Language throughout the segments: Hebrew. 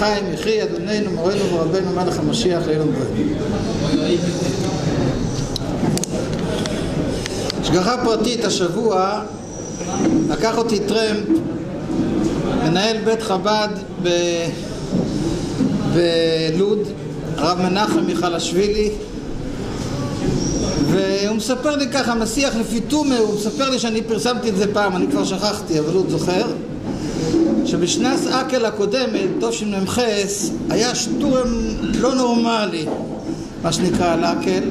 חיים יחי אדוננו מורנו ורבנו מלך המשיח לעילום ועד. השגחה פרטית השבוע לקח אותי טרמפ מנהל בית חב"ד בלוד, הרב מנחם מיכאלשווילי, והוא מספר לי ככה, מסיח לפי תומה, הוא מספר לי שאני פרסמתי את זה פעם, אני כבר שכחתי, אבל הוא זוכר שבשנת אקל הקודמת, תשמ"ח, היה שטורם לא נורמלי, מה שנקרא על אקל,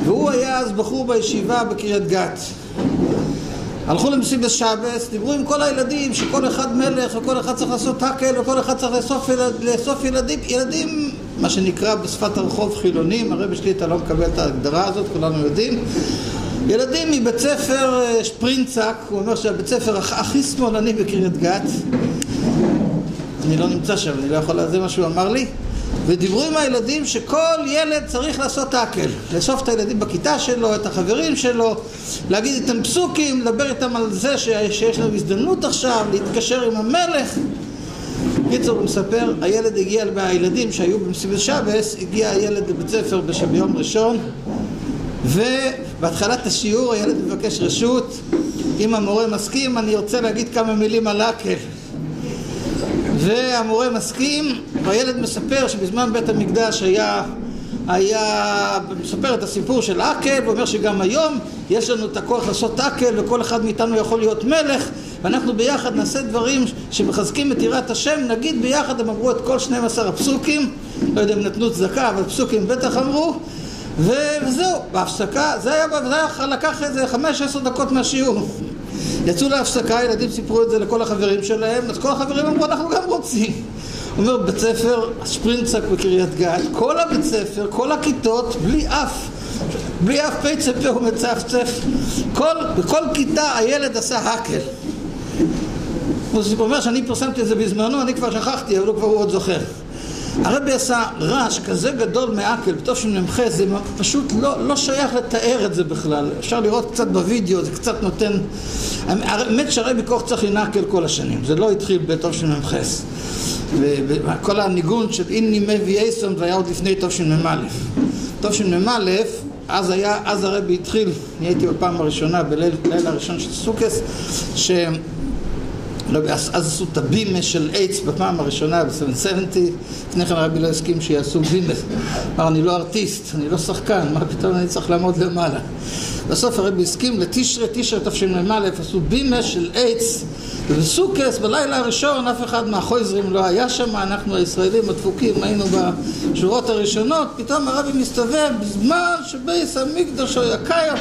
והוא היה אז בחור בישיבה בקריית גת. הלכו למסיבת שבס, דיברו עם כל הילדים שכל אחד מלך וכל אחד צריך לעשות אקל וכל אחד צריך לאסוף ילדים, מה שנקרא בשפת הרחוב חילונים, הרבי שליט"א לא מקבל את ההגדרה הזאת, כולנו יודעים. ילדים מבית ספר שפרינצק, הוא אומר שהבית ספר הכי שמאלני בקריית גת. אני לא נמצא שם, אני לא יכול, זה מה שהוא אמר לי. ודיברו עם הילדים שכל ילד צריך לעשות אקל, לאסוף את הילדים בכיתה שלו, את החברים שלו, להגיד איתם פסוקים, לדבר איתם על זה שיש לנו הזדמנות עכשיו, להתקשר עם המלך. קיצור, הוא מספר, הילד הגיע, הילדים שהיו במסיבת שבס, הגיע הילד לבית ספר ביום ראשון, ובהתחלת השיעור הילד מבקש רשות, אם המורה מסכים אני רוצה להגיד כמה מילים על אקל. והמורה מסכים, והילד מספר שבזמן בית המקדש היה מספר את הסיפור של אקל, ואומר שגם היום יש לנו את הכוח לעשות אקל וכל אחד מאיתנו יכול להיות מלך, ואנחנו ביחד נעשה דברים שמחזקים את יראת השם, נגיד ביחד. הם אמרו את כל 12 הפסוקים, לא יודע אם נתנו צדקה אבל פסוקים בטח אמרו, וזהו, בהפסקה, זה לקח איזה 5-10 דקות מהשיעור. יצאו להפסקה, ילדים סיפרו את זה לכל החברים שלהם, אז כל החברים אמרו אנחנו גם רוצים. הוא אומר, בית ספר שפרינצק בקריית גת, כל הבית ספר, כל הכיתות, בלי אף פצע פה ומצפצף, בכל כיתה הילד עשה אקל. הוא אומר שאני פרסמתי את זה בזמנו, אני כבר שכחתי, אבל הוא עוד זוכר. הרבי עשה רעש כזה גדול מאקל בתשמ"ח, זה פשוט לא שייך לתאר את זה בכלל. אפשר לראות קצת בווידאו, זה קצת נותן, האמת שהרבי כוח צריך לנקל כל השנים, זה לא התחיל בתשמ"ח. וכל הניגון של איני מביא אייסון זה היה עוד לפני תשמ"א. תשמ"א, אז הרבי התחיל, אני הייתי בפעם הראשונה, בליל הראשון של סוכס, אז עשו את הבימה של אייץ בפעם הראשונה ב-770. לפני כן הרבי לא הסכים שיעשו בימה, אמר אני לא ארטיסט, אני לא שחקן, מה פתאום אני צריך לעמוד למעלה. בסוף הרבי הסכים לתשרי תשמ"א, עשו בימה של אייץ ובסוכס. בלילה הראשון אף אחד מהחויזרים לא היה שם, אנחנו הישראלים הדפוקים היינו בשורות הראשונות. פתאום הרבי מסתובב בזמן שבייס המקדש היה קיים.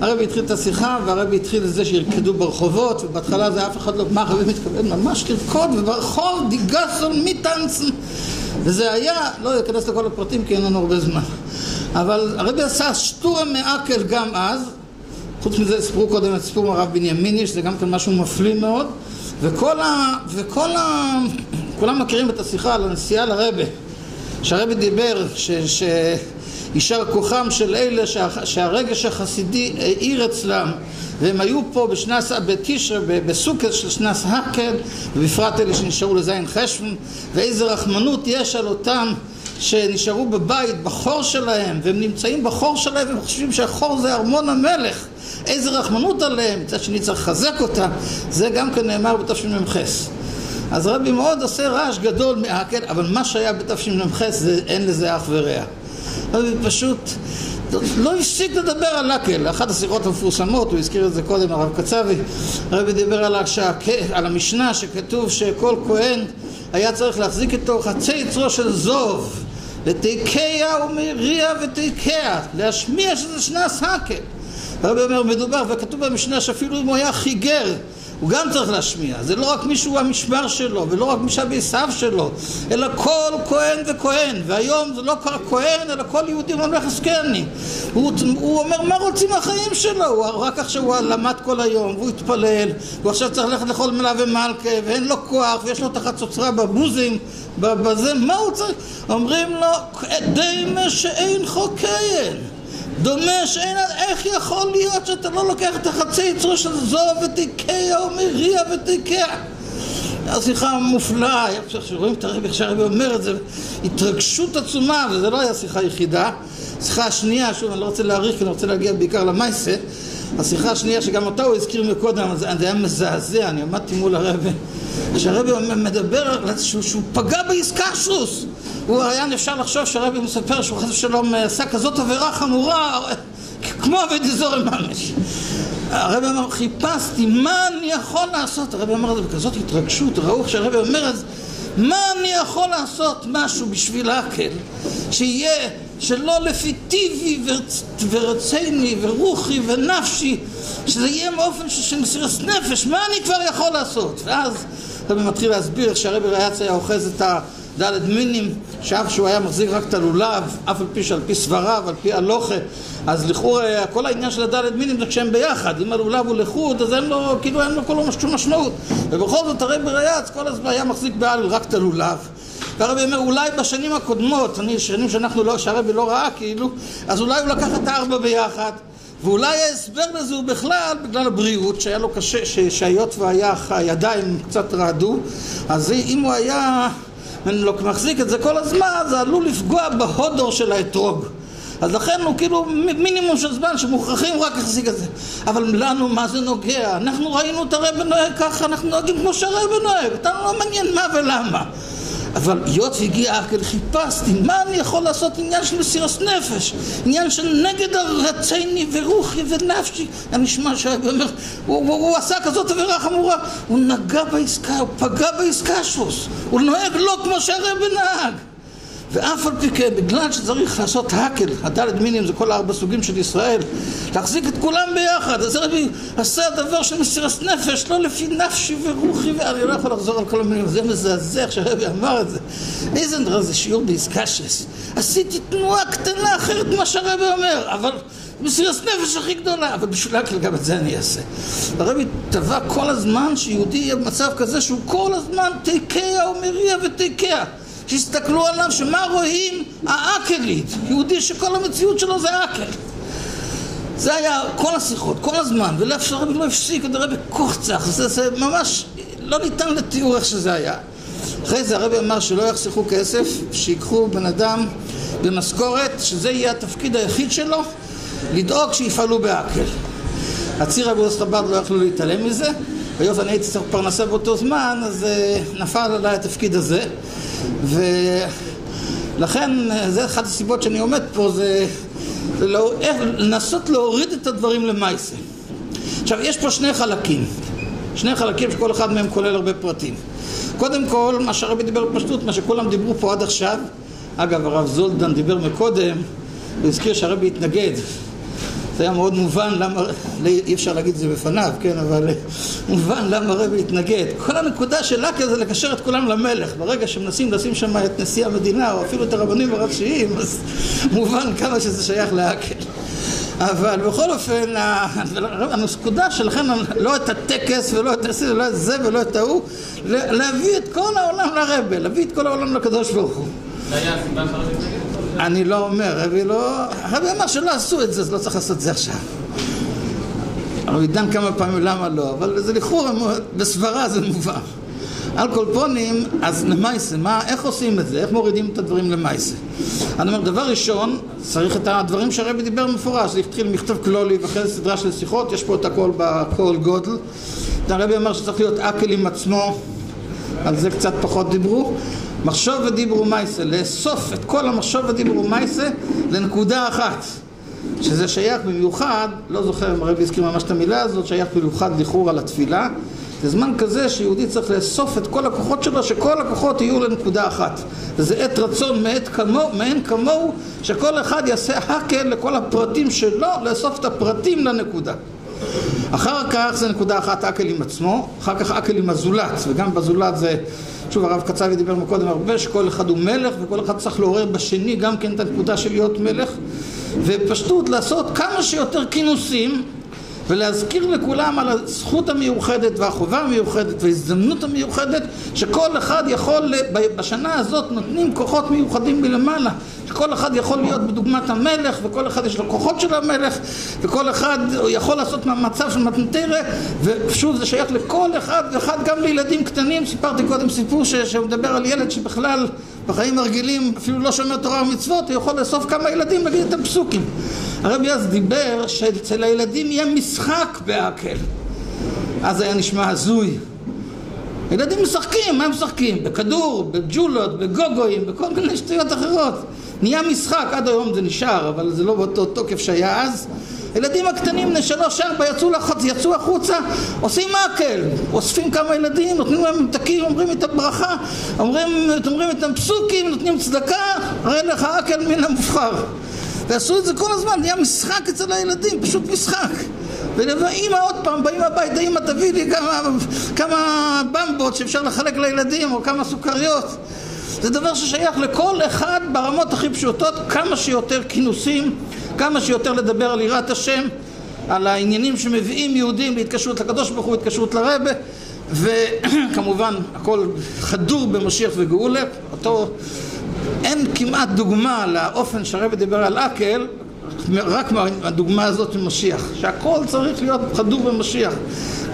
הרבי התחיל את השיחה, והרבי התחיל את זה שירקדו ברחובות, ובהתחלה זה אף אחד לא, מה הרבי מתכוון? ממש לרקוד, וברחוב דיגסון מיטנצן, וזה היה, לא אכנס לכל הפרטים כי אין לנו הרבה זמן, אבל הרבי עשה שטורם מאקל גם אז. חוץ מזה ספרו קודם את סיפור הרב בנימיני, שזה גם כן משהו מפליא מאוד, כולם מכירים את השיחה על הנסיעה לרבי, שהרבי דיבר יישר כוחם של אלה שהרגש החסידי העיר אצלם, והם היו פה בתשרי, בסוכת של שנס הקל, ובפרט אלה שנשארו לזין חשבון, ואיזה רחמנות יש על אותם שנשארו בבית, בחור שלהם, והם נמצאים בחור שלהם, והם חושבים שהחור זה ארמון המלך, איזה רחמנות עליהם, מצד שני צריך לחזק אותם. זה גם כן נאמר בתשמ"ח. אז רבי מאוד עושה רעש גדול מאקל, אבל מה שהיה בתשמ"ח אין לזה אח ורע. הרבי פשוט לא הפסיק לדבר על אקל. אחת השיחות המפורסמות, הוא הזכיר את זה קודם, הרב קצבי, הרבי דיבר על המשנה שכתוב שכל כהן היה צריך להחזיק איתו חצי יצרו של זוב, ותיקיה ומריע ותיקיה, להשמיע שזה שנס אקל. הרבי אומר מדובר, וכתוב במשנה שאפילו אם הוא היה חיגר הוא גם צריך להשמיע. זה לא רק מישהו המשמר שלו ולא רק מישהו בעשיו שלו, אלא כל כהן וכהן. והיום זה לא כהן אלא כל יהודי ממלך זקני. הוא אומר מה רוצים החיים שלו, רק עכשיו הוא למד כל היום והוא התפלל, הוא עכשיו צריך ללכת לכל מלה ומלכה ואין לו כוח ויש לו תחת צוצרה בבוזים בזה, מה הוא צריך? אומרים לו דמה שאין חוקיין, דומה שאין, איך יכול להיות שאתה לא לוקח את החצי יצרו של זו ותיקיה ומריע ותיקיה? השיחה מופלאה, כשרואים את הרבי, כשהרבי אומר את זה, התרגשות עצומה, וזה לא היה שיחה יחידה. השיחה השנייה, שוב אני לא רוצה להאריך, כי אני רוצה להגיע בעיקר למייסה, השיחה השנייה שגם אותה הוא הזכיר מקודם, זה היה מזעזע, אני עמדתי מול הרבי, כשהרבי מדבר שהוא פגע באיסקסרוס, הוא היה אפשר לחשוב שהרבי מספר שהוא חס ושלום עשה כזאת עבירה חמורה, כמו עבד אזור ממש. הרבי אמר, חיפשתי, מה אני יכול לעשות? הרבי אמר את זה בכזאת התרגשות, ראו שהרבי אומר את זה, מה אני יכול לעשות משהו בשביל הקל, שיהיה שלא לפי טיבי ורצייני ורוחי ונפשי, שזה יהיה מאופן של מסירת נפש, מה אני כבר יכול לעשות? ואז הרבי מתחיל להסביר איך שהרבי רייץ היה אוחז את הדלת מינים, שאף שהוא היה מחזיק רק את הלולב, אף על פי שעל פי סבריו, על פי הלוכה, אז לכאורה כל העניין של הדלת מינים זה כשהם ביחד, אם הלולב הוא לחוד אז אין לו, כאילו אין לו כל שום משמעות, ובכל זאת הרבי רייץ כל הזמן היה מחזיק בעל רק את הלולב. והרבי אומר, אולי בשנים הקודמות, שנים שהרבי לא ראה כאילו, אז אולי הוא לקח את הארבע ביחד, ואולי ההסבר לזה הוא בכלל בגלל הבריאות, שהיה לו קשה, שהיות הידיים קצת רעדו, אז אם הוא היה מחזיק את זה כל הזמן, זה עלול לפגוע בהודור של האתרוג. אז לכן הוא כאילו מינימום של זמן שמוכרחים רק להחזיק את זה. אבל לנו מה זה נוגע? אנחנו ראינו את הרבי נוהג ככה, אנחנו נוהגים כמו שהרבי נוהג, אותנו לא מעניין מה ולמה. אבל היות והגיע הקל, חיפשתי מה אני יכול לעשות, עניין של מסירת נפש, עניין של נגד הרצייני ורוחי ונפשי. אני נשמע שהרבי אומר, הוא עשה כזאת עבירה חמורה, הוא נגע בעסקה, הוא פגע בעסקסרוס, הוא נוהג לא כמו שהרבי נהג. ואף על פי כן, בגלל שצריך לעשות הקל, הדלת מינים זה כל 4 סוגים של ישראל, להחזיק את כולם ביחד, אז הרבי עשה דבר של מסירת נפש, לא לפי נפשי ורוחי, ואני לא יכול לחזור על כל המילים, זה מזעזע שהרבי אמר את זה. איזה נראה זה שיעור בעסקסרוס, עשיתי תנועה קטנה אחרת ממה שהרבי אומר, אבל מסירת נפש הכי גדולה, אבל בשביל הקל גם את זה אני אעשה. הרבי טבע כל הזמן שיהודי יהיה במצב כזה שהוא כל הזמן תיקע ומריע ותיקע, שיסתכלו עליו, שמה רואים? האקלית, יהודי שכל המציאות שלו זה אקל. זה היה כל השיחות, כל הזמן, ולאפשר הרבי לא הפסיק, עוד הרבי קוחצח, זה ממש לא ניתן לתיאור איך שזה היה. אחרי זה הרבי אמר שלא יחסכו כסף, שיקחו בן אדם במשכורת, שזה יהיה התפקיד היחיד שלו, לדאוג שיפעלו באקל. הציר אגודות חב"ד לא יכלו להתעלם מזה, והיות אני הייתי צריך פרנסה באותו זמן, אז נפל עליי התפקיד הזה, ולכן זה אחת הסיבות שאני עומד פה, זה לנסות להוריד את הדברים למעשה. עכשיו יש פה שני חלקים שכל אחד מהם כולל הרבה פרטים. קודם כל, מה שהרבי דיבר בפשטות, מה שכולם דיברו פה עד עכשיו, אגב הרב זולדן דיבר מקודם, הוא הזכיר שהרבי התנגד, זה היה מאוד מובן למה, אי אפשר להגיד את זה בפניו, כן, אבל מובן למה הרבי התנגד. כל הנקודה של הקל זה לקשר את כולם למלך. ברגע שמנסים לשים שם את נשיא המדינה, או אפילו את הרבנים הראשיים, אז מובן כמה שזה שייך להקל. אבל בכל אופן, הנקודה שלכם, לא את הטקס ולא את הנשיא, ולא את זה ולא את ההוא, להביא את כל העולם לרבי, להביא את כל העולם לקדוש ברוך הוא. זה היה הסיבה שהרבי התנגד? אני לא אומר, הרבי אמר שלא עשו את זה, אז לא צריך לעשות את זה עכשיו. הרבי דן כמה פעמים למה לא, אבל זה לכאורה, בסברה זה מובן. על כל פונים, אז למעשה, איך עושים את זה? איך מורידים את הדברים למעשה? אני אומר, דבר ראשון, צריך את הדברים שהרבי דיבר מפורש, זה התחיל מכתב כלולי ואחרי סדרה של שיחות, יש פה את הכל בכל גודל. הרבי אמר שצריך להיות אקל עם עצמו, על זה קצת פחות דיברו. מחשוב ודיברו מייסה, לאסוף את כל המחשוב ודיברו מייסה לנקודה אחת, שזה שייך במיוחד, לא זוכר אם הרבי הזכיר ממש את המילה הזאת, שייך במיוחד לכאורה לתפילה. זה זמן כזה שיהודי צריך לאסוף את כל הכוחות שלו, שכל הכוחות יהיו לנקודה אחת. וזה עת רצון מעין כמוהו, שכל אחד יעשה הקל לכל הפרטים שלו, לאסוף את הפרטים לנקודה. אחר כך זה נקודה אחת הקל עם עצמו, אחר כך הקל עם הזולת, וגם בזולת זה, שוב הרב קצבי דיבר מקודם הרבה, שכל אחד הוא מלך וכל אחד צריך לעורר בשני גם כן את הנקודה של להיות מלך, ופשטות לעשות כמה שיותר כינוסים ולהזכיר לכולם על הזכות המיוחדת והחובה המיוחדת וההזדמנות המיוחדת שכל אחד יכול, בשנה הזאת נותנים כוחות מיוחדים מלמעלה, שכל אחד יכול להיות בדוגמת המלך, וכל אחד יש לו כוחות של המלך, וכל אחד יכול לעשות מצב של מתנתרא, ושוב זה שייך לכל אחד ואחד, גם לילדים קטנים. סיפרתי קודם סיפור שמדבר על ילד שבכלל בחיים הרגילים אפילו לא שומר תורה ומצוות, הוא יכול לאסוף כמה ילדים להגיד את הפסוקים. הרבי אז דיבר שאצל הילדים יהיה משחק בעקל. אז היה נשמע הזוי. ילדים משחקים, מה הם משחקים? בכדור, בג'ולות, בגוגויים, בכל מיני שטויות אחרות. נהיה משחק, עד היום זה נשאר, אבל זה לא באותו תוקף שהיה אז. ילדים הקטנים, 3-4 יצאו החוצה, עושים עקל, אוספים כמה ילדים, נותנים להם מתקים, אומרים את הברכה, אומרים את הפסוקים, נותנים צדקה, הרי לך עקל מן המובחר. ועשו את זה כל הזמן, נהיה משחק אצל הילדים, פשוט משחק. ואמא עוד פעם, באים הביתה, אמא תביא לי כמה במבות שאפשר לחלק לילדים, או כמה סוכריות. זה דבר ששייך לכל אחד ברמות הכי פשוטות, כמה שיותר כינוסים, כמה שיותר לדבר על יראת השם, על העניינים שמביאים יהודים להתקשרות לקדוש ברוך הוא, התקשרות לרבה, וכמובן הכל חדור במשיח וגאולה. אותו אין כמעט דוגמה לאופן שהרבי דיבר על עקל, רק מהדוגמה הזאת ממשיח, שהכל צריך להיות חדור במשיח.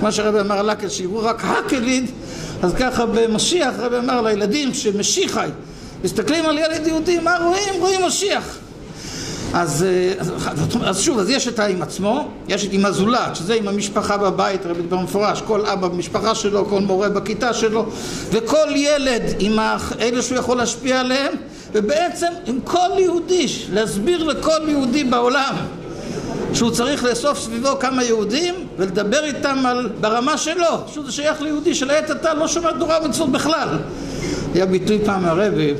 כמו שהרבי אמר על עקל, שיראו רק עקליד, אז ככה במשיח הרבי אמר לילדים שמשיחי מסתכלים על ילד יהודי, מה רואים? רואים משיח. אז שוב, אז יש את עם עצמו, יש את עם הזולת, שזה עם המשפחה בבית, הרבי דיבר מפורש, כל אבא במשפחה שלו, כל מורה בכיתה שלו, וכל ילד עם אלה שהוא יכול להשפיע עליהם, ובעצם עם כל יהודי, להסביר לכל יהודי בעולם שהוא צריך לאסוף סביבו כמה יהודים ולדבר איתם ברמה שלו, שהוא זה שייך ליהודי שלעת עתה לא שומע תורה ומצוות בכלל. היה ביטוי פעם הרבי,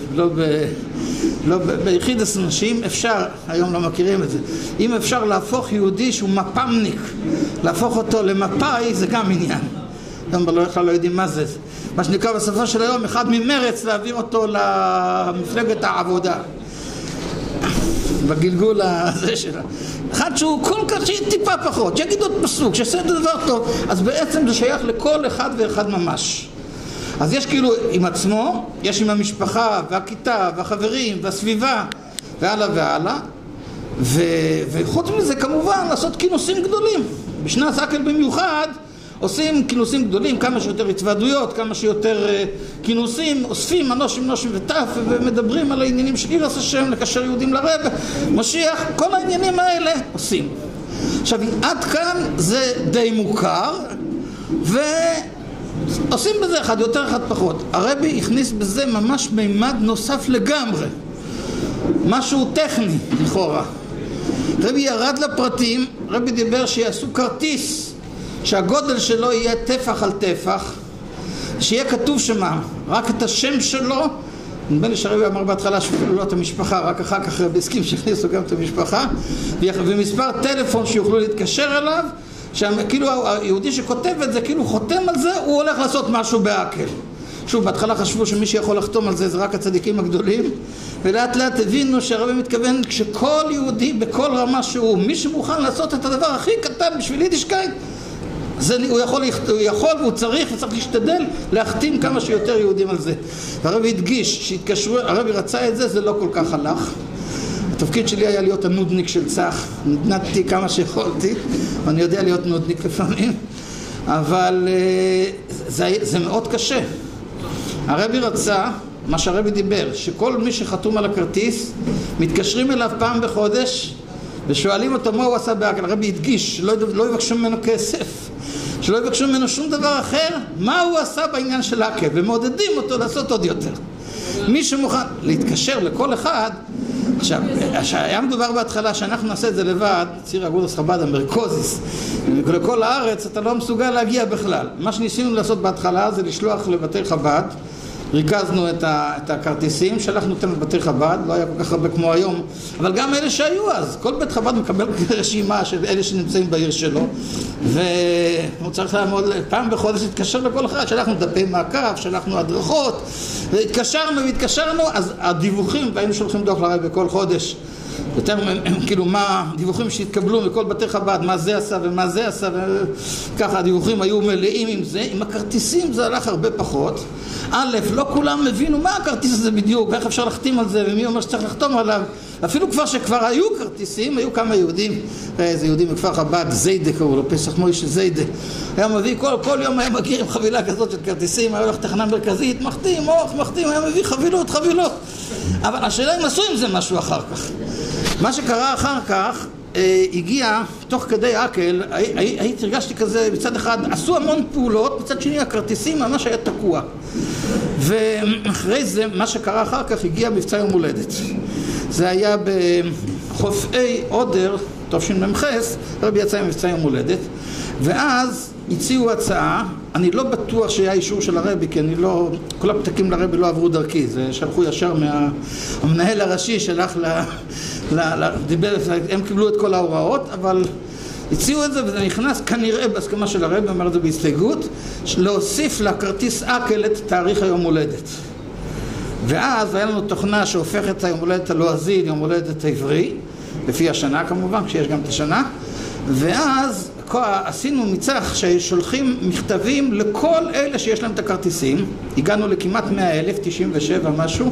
לא ביחידס אנשים, אפשר, היום לא מכירים את זה, אם אפשר להפוך יהודי שהוא מפמניק, להפוך אותו למפאי, זה גם עניין. היום בכלל לא יודעים מה זה. מה שנקרא בסופו של היום, אחד ממרץ להעביר אותו למפלגת העבודה. בגלגול הזה שלה. אחד שהוא כל כך טיפה פחות, שיגיד עוד פסוק, שיעשה את הדבר טוב, אז בעצם זה שייך לכל אחד ואחד ממש. אז יש כאילו עם עצמו, יש עם המשפחה והכיתה והחברים והסביבה והלאה והלאה, וחוץ מזה כמובן לעשות כינוסים גדולים. בשנת עקל במיוחד עושים כינוסים גדולים, כמה שיותר התוועדויות, כמה שיותר כינוסים, אוספים אנושים נושים וטף ומדברים על העניינים של יראת השם, לקשר יהודים לרב, משיח, כל העניינים האלה עושים. עכשיו עד כאן זה די מוכר, ועושים בזה אחד יותר אחד פחות. הרבי הכניס בזה ממש מימד נוסף לגמרי, משהו טכני לכאורה. רבי ירד לפרטים, רבי דיבר שיעשו כרטיס שהגודל שלו יהיה טפח על טפח, שיהיה כתוב שמה רק את השם שלו. נדמה לי שהרבי אמר בהתחלה שאפילו לא את המשפחה, רק אחר כך רבי הסכים שהכניסו גם את המשפחה, ומספר טלפון שיוכלו להתקשר אליו, כאילו היהודי שכותב את זה כאילו חותם על זה, הוא הולך לעשות משהו בעקל. שוב, בהתחלה חשבו שמי שיכול לחתום על זה זה רק הצדיקים הגדולים, ולאט לאט הבינו שהרבי מתכוון שכל יהודי בכל רמה שהוא, מי שמוכן לעשות את הדבר הכי קטן בשביל יידישקייט, הוא יכול והוא צריך להשתדל להחתים כמה שיותר יהודים על זה. והרבי הדגיש שהתקשרו, הרבי רצה את זה, זה לא כל כך הלך. התפקיד שלי היה להיות הנודניק של צח, נתנתי כמה שיכולתי, ואני יודע להיות נודניק לפעמים, אבל זה מאוד קשה. הרבי רצה, מה שהרבי דיבר, שכל מי שחתום על הכרטיס מתקשרים אליו פעם בחודש ושואלים אותו מה הוא עשה בעקל. הרבי הדגיש שלא יבקשו ממנו כסף, שלא יבקשו ממנו שום דבר אחר, מה הוא עשה בעניין של עקל, ומעודדים אותו לעשות עוד יותר. מי שמוכן להתקשר לכל אחד. עכשיו, היה מדובר בהתחלה שאנחנו נעשה את זה לבד, ציר אגודס חב"ד המרכוזיס, לכל הארץ אתה לא מסוגל להגיע בכלל. מה שניסינו לעשות בהתחלה זה לשלוח לבתי חב"ד, ריכזנו את הכרטיסים, שלחנו אותם לבתי חב"ד, לא היה כל כך הרבה כמו היום, אבל גם אלה שהיו אז, כל בית חב"ד מקבל רשימה של אלה שנמצאים בעיר שלו, והוא צריך לעמוד פעם בחודש להתקשר לכל אחד, שלחנו דפי מעקב, שלחנו הדרכות, והתקשרנו, אז הדיווחים, והיינו שולחים דוח לרב בכל חודש, יותר כאילו מה דיווחים שהתקבלו מכל בתי חב"ד, מה זה עשה ומה זה עשה, וככה הדיווחים היו מלאים עם זה. עם הכרטיסים זה הלך הרבה פחות. א', לא כולם הבינו מה הכרטיס הזה בדיוק, ואיך אפשר לחתים על זה, ומי אומר שצריך לחתום עליו. אפילו שכבר היו כרטיסים, היו כמה יהודים, איזה יהודים מכפר חב"ד, זיידה קראו לו, פסח מוישה זיידה, היה מביא, כל יום היה מגיע עם חבילה כזאת של כרטיסים, היה הולך תחנה מרכזית, מחתים, היה מביא חבילות. אבל השאלה אם עשו עם זה משהו אחר כך. מה שקרה אחר כך, הגיע תוך כדי אקל, הייתי הרגשתי כזה, מצד אחד עשו המון פעולות, מצד שני הכרטיסים ממש היה תקוע. ואחרי זה, מה שקרה אחר כך, הגיע מבצע יום הולדת. זה היה בחופי עודר, תשמ"ח, הרבי יצא עם מבצע יום הולדת, ואז הציעו הצעה, אני לא בטוח שהיה אישור של הרבי, כי אני לא, כל הפתקים לרבי לא עברו דרכי, זה שלחו ישר מהמנהל הראשי שלח דיבר, הם קיבלו את כל ההוראות, אבל הציעו את זה וזה נכנס כנראה בהסכמה של הרבי, אומר את זה בהסתייגות, להוסיף לכרטיס אקל את תאריך היום הולדת. ואז היה לנו תוכנה שהופכת את היום הולדת הלועזי ליום הולדת העברי, לפי השנה כמובן, כשיש גם את השנה, ואז עשינו מצח ששולחים מכתבים לכל אלה שיש להם את הכרטיסים, הגענו לכמעט 100,000, 97 משהו,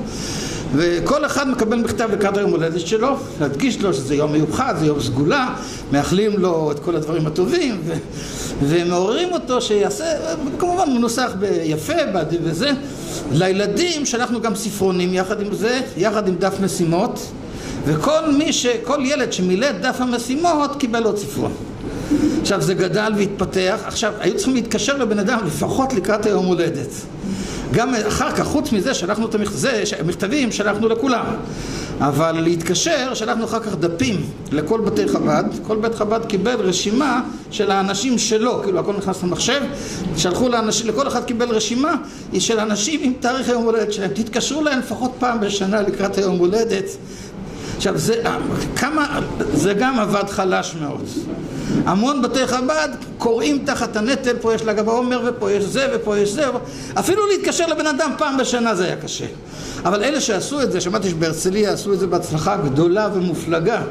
וכל אחד מקבל מכתב לקראת היום הולדת שלו, להדגיש לו שזה יום מיוחד, זה יום סגולה, מאחלים לו את כל הדברים הטובים, ומעוררים אותו שיעשה, כמובן מנוסח ביפה, וזה. לילדים שלחנו גם ספרונים יחד עם זה, יחד עם דף משימות, כל ילד שמילא את דף המשימות קיבל עוד ספרון. עכשיו זה גדל והתפתח, עכשיו היו צריכים להתקשר לבן אדם לפחות לקראת היום הולדת. גם אחר כך, חוץ מזה שלחנו את המכתבים, שלחנו לכולם. אבל להתקשר, שלחנו אחר כך דפים לכל בתי חב"ד, כל בית חב"ד קיבל רשימה של האנשים שלו, כאילו הכל נכנס למחשב, שלחו לאנשים, לכל אחד קיבל רשימה של אנשים עם תאריך היום הולדת שלהם, תתקשרו להם לפחות פעם בשנה לקראת היום הולדת. עכשיו זה גם עבד חלש מאוד. המון בתי חב"ד קוראים תחת הנטל, פה יש לגב העומר ופה יש זה ופה יש זה, אפילו להתקשר לבן אדם פעם בשנה זה היה קשה. אבל אלה שעשו את זה, שמעתי שבהרצליה עשו את זה בהצלחה גדולה ומופלגה,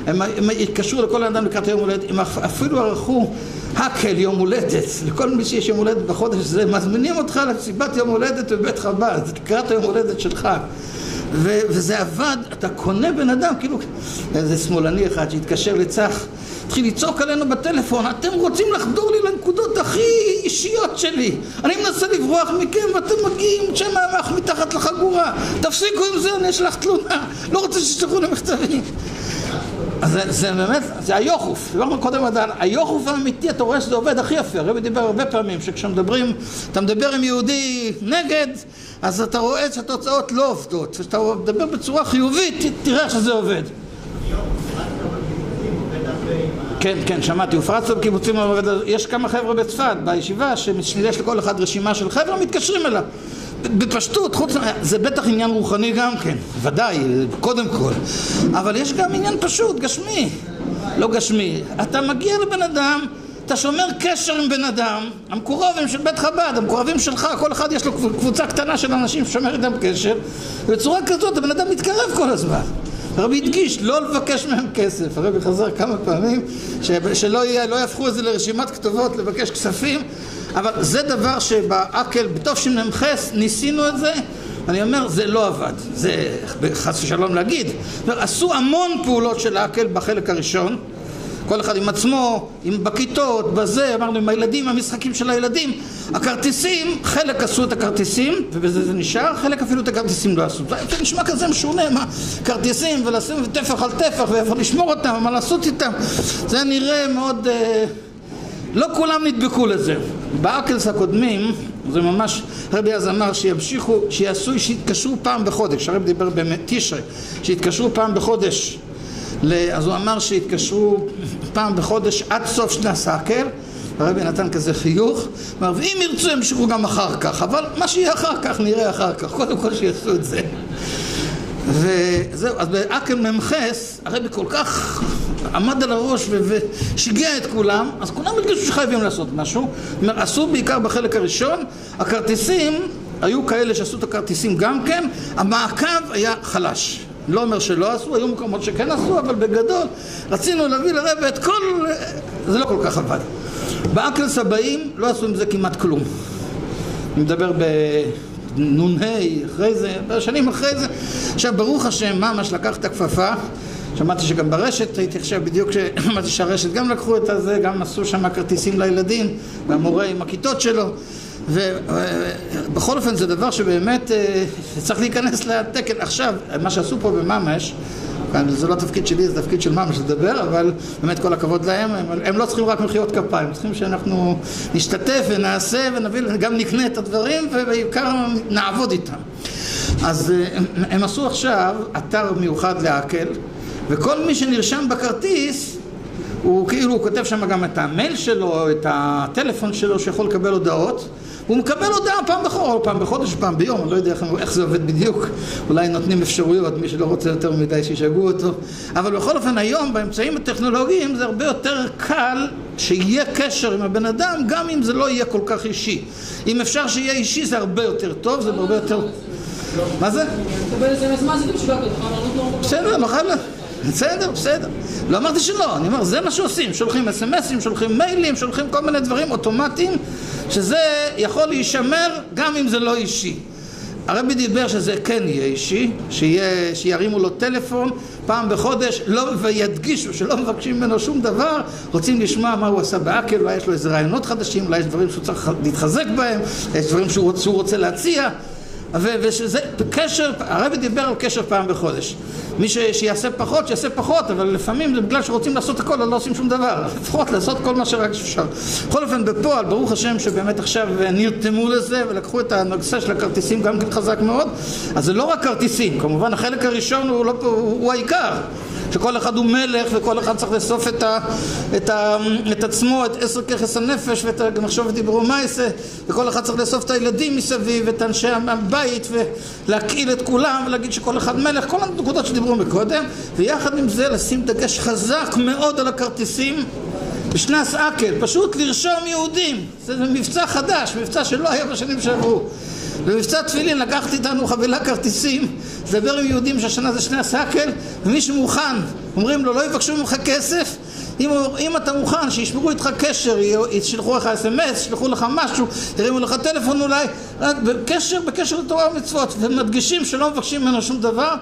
הם התקשרו לכל אדם לקראת יום הולדת, הם אפילו ערכו הקל יום הולדת, לכל מי שיש יום הולדת בחודש זה, מזמינים אותך לסיבת יום הולדת בבית חב"ד, לקראת היום הולדת שלך. וזה עבד, אתה קונה בן אדם, כאילו איזה שמאלני אחד שהתקשר לצח, התחיל לצעוק עלינו בטלפון, אתם רוצים לחדור לי לנקודות הכי אישיות שלי, אני מנסה לברוח מכם ואתם מגיעים שמאמך מתחת לחגורה, תפסיקו עם זה, אני אשלח תלונה, לא רוצה שתשלחו למכתבים. אז זה באמת, זה היוחוף, דיברנו קודם על היוחוף האמיתי, אתה רואה שזה עובד הכי יפה. הרבי דיבר הרבה פעמים שכשמדברים, אתה מדבר עם יהודי נגד, אז אתה רואה שהתוצאות לא עובדות, כשאתה מדבר בצורה חיובית, תראה שזה עובד. כן, שמעתי, הופרץ לו בקיבוצים, יש כמה חבר'ה בצפת, בישיבה, שיש לכל אחד רשימה של חבר'ה, מתקשרים אליו. בפשטות, זה בטח עניין רוחני גם כן, ודאי, קודם כל, אבל יש גם עניין פשוט, גשמי, לא גשמי. אתה מגיע לבן אדם, אתה שומר קשר עם בן אדם, המקורבים של בית חב"ד, המקורבים שלך, כל אחד יש לו קבוצה קטנה של אנשים ששומר איתם קשר, ובצורה כזאת הבן אדם מתקרב כל הזמן. הרבי הדגיש, לא לבקש מהם כסף, הרבי חזר כמה פעמים, שלא יהפכו את זה לרשימת כתובות, לבקש כספים, אבל זה דבר שבאקל, בתשמ"ח ניסינו את זה, אני אומר, זה לא עבד, זה חס ושלום להגיד, עשו המון פעולות של האקל בחלק הראשון, כל אחד עם עצמו, בכיתות, בזה, אמרנו עם הילדים, המשחקים של הילדים, הכרטיסים, חלק עשו את הכרטיסים, ובזה זה נשאר, חלק אפילו את הכרטיסים לא עשו. זה נשמע כזה משונה, מה? כרטיסים ולשים טפח על טפח, ואיפה לשמור אותם, מה לעשות איתם, זה נראה מאוד, לא כולם נדבקו לזה. באקלס הקודמים, זה ממש, הרבי אז אמר שימשיכו, שיתקשרו פעם בחודש, הרבי דיבר בתשרי, שיתקשרו פעם בחודש, אז הוא אמר שהתקשרו פעם בחודש עד סוף שנת האקל, הרבי נתן כזה חיוך, אמר, ואם ירצו ימשיכו גם אחר כך, אבל מה שיהיה אחר כך נראה אחר כך, קודם כל שיעשו את זה. וזהו, אז באקל ממחס, הרבי כל כך עמד על הראש ושיגע את כולם, אז כולם התגשו שחייבים לעשות משהו, עשו בעיקר בחלק הראשון, הכרטיסים, היו כאלה שעשו את הכרטיסים גם כן, המעקב היה חלש. לא אומר שלא עשו, היו מקומות שכן עשו, אבל בגדול רצינו להביא לרב את כל... זה לא כל כך עבד. באקלס הבאים לא עשו עם זה כמעט כלום. אני מדבר בנוני, אחרי זה, בשנים אחרי זה. עכשיו, ברוך השם, ממש לקח את הכפפה. שמעתי שגם ברשת, הייתי עכשיו בדיוק שמעתי שהרשת גם לקחו את זה, גם עשו שם כרטיסים לילדים, והמורה עם הכיתות שלו. ובכל אופן זה דבר שבאמת צריך להיכנס לתקן. עכשיו, מה שעשו פה בממש, זה לא תפקיד שלי, זה תפקיד של ממש לדבר, אבל באמת כל הכבוד להם, הם לא צריכים רק מחיאות כפיים, הם צריכים שאנחנו נשתתף ונעשה ונביא, גם נקנה את הדברים ובעיקר נעבוד איתם. אז הם עשו עכשיו אתר מיוחד להקל, וכל מי שנרשם בכרטיס, הוא כאילו הוא כותב שם גם את המייל שלו, את הטלפון שלו שיכול לקבל הודעות, הוא מקבל הודעה פעם בחודש, פעם ביום, אני לא יודע איך זה עובד בדיוק, אולי נותנים אפשרויות, מי שלא רוצה יותר מדי שישגעו אותו, אבל בכל אופן היום באמצעים הטכנולוגיים זה הרבה יותר קל שיהיה קשר עם הבן אדם, גם אם זה לא יהיה כל כך אישי. אם אפשר שיהיה אישי זה הרבה יותר טוב, זה הרבה יותר... מה זה? בסדר, בסדר. לא אמרתי שלא, אני אומר, זה מה שעושים, שולחים אס-אמסים, שולחים מיילים, שולחים כל מיני דברים אוטומטיים, שזה יכול להישמר גם אם זה לא אישי. הרבי דיבר שזה כן יהיה אישי, שירימו לו טלפון פעם בחודש, וידגישו שלא מבקשים ממנו שום דבר, רוצים לשמוע מה הוא עשה בעקל, אולי יש לו איזה רעיונות חדשים, אולי יש דברים שהוא צריך להתחזק בהם, יש דברים שהוא רוצה להציע, ושזה קשר, הרבי דיבר על קשר פעם בחודש. מי שיעשה פחות, שיעשה פחות, אבל לפעמים זה בגלל שרוצים לעשות הכל, לא עושים שום דבר. לפחות לעשות כל מה שרק אפשר. בכל אופן, בפועל, ברוך השם שבאמת עכשיו נרתמו לזה, ולקחו את הנושא של הכרטיסים גם כן חזק מאוד. אז זה לא רק כרטיסים, כמובן החלק הראשון הוא העיקר. שכל אחד הוא מלך וכל אחד צריך לאסוף את עצמו, את 10 ככס הנפש ואת המחשבת דיברו מייסה, וכל אחד צריך לאסוף את הילדים מסביב ואת אנשי הבית ולהקהיל את כולם ולהגיד שכל אחד מלך, כל הנקודות שדיברו מקודם, ויחד עם זה לשים דגש חזק מאוד על הכרטיסים בשנס עקל, פשוט לרשום יהודים. זה מבצע חדש, מבצע שלא היה בשנים שעברו. במבצע תפילין לקחתי איתנו חבילה כרטיסים, לדבר עם יהודים שהשנה זה שנס עקל, ומי שמוכן, אומרים לו לא יבקשו ממך כסף, אם אתה מוכן שישמרו איתך קשר, ישלחו לך אס-אמס, ישלחו לך משהו, ירימו לך טלפון אולי, בקשר לתורה ומצוות, ומדגישים שלא מבקשים ממנו שום דבר.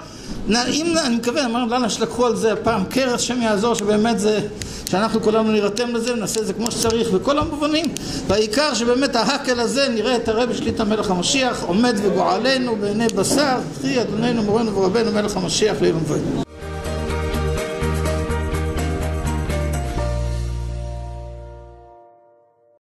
אני מקווה, אמרנו לנו שלקחו על זה הפעם קרס, שם יעזור שבאמת זה, שאנחנו כולנו נרתם לזה ונעשה את זה כמו שצריך בכל המובנים, והעיקר שבאמת ההקל הזה נראה את הרבי שליט המלך המשיח עומד וגועלנו בעיני בשר, תחי אדוננו מורנו ורבנו מלך המשיח לעילום ועד.